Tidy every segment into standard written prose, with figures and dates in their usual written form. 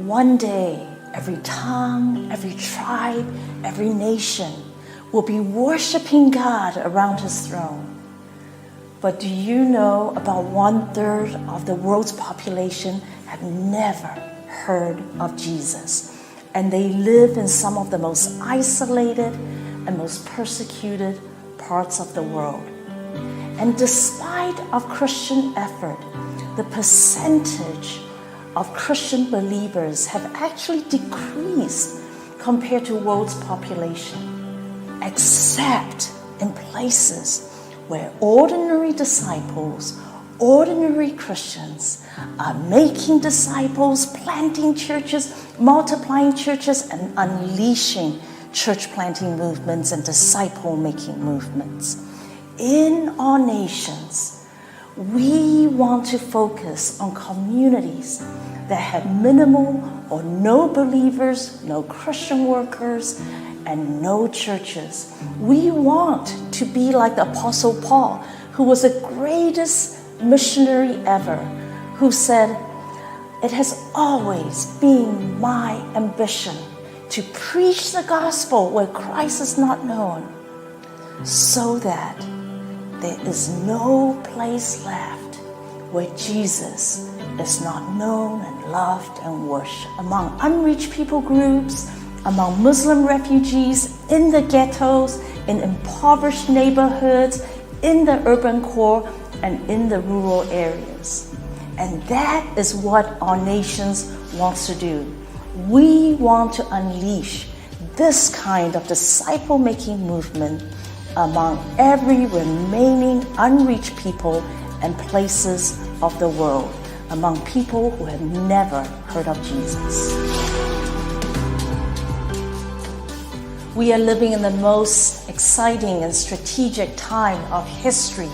one day, every tongue, every tribe, every nation will be worshiping God around His throne. But do you know about 1/3 of the world's population have never heard of Jesus? And they live in some of the most isolated and most persecuted parts of the world. And despite of Christian effort, the percentage of Christian believers have actually decreased compared to world's population, except in places where ordinary disciples, ordinary Christians are making disciples, planting churches, multiplying churches, and unleashing church planting movements and disciple making movements. In our nations, we want to focus on communities that have minimal or no believers, no Christian workers, and no churches. We want to be like the Apostle Paul, who was the greatest missionary ever, who said, "It has always been my ambition to preach the gospel where Christ is not known, so that there is no place left where Jesus is not known and loved and worshipped." Among unreached people groups, among Muslim refugees, in the ghettos, in impoverished neighborhoods, in the urban core, and in the rural areas. And that is what our nations wants to do. We want to unleash this kind of disciple-making movement among every remaining unreached people and places of the world, among people who have never heard of Jesus. We are living in the most exciting and strategic time of history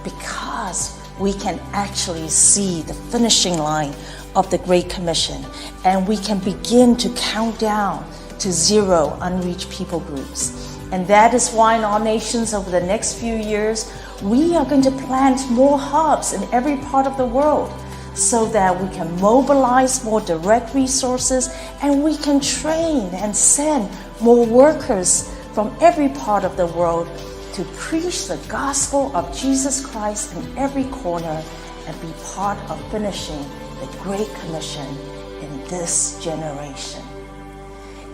because we can actually see the finishing line of the Great Commission, and we can begin to count down to 0 unreached people groups. And that is why in our nations over the next few years, we are going to plant more hubs in every part of the world so that we can mobilize more direct resources and we can train and send more workers from every part of the world to preach the gospel of Jesus Christ in every corner and be part of finishing the Great Commission in this generation.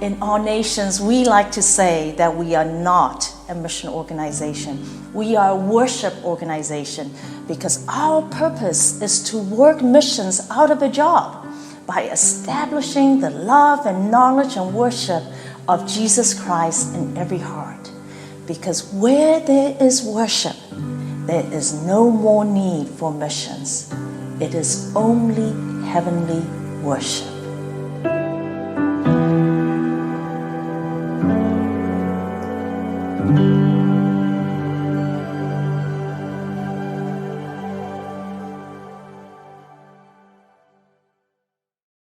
In our nations, we like to say that we are not a mission organization. We are a worship organization because our purpose is to work missions out of a job by establishing the love and knowledge and worship of Jesus Christ in every heart. Because where there is worship, there is no more need for missions. It is only heavenly worship.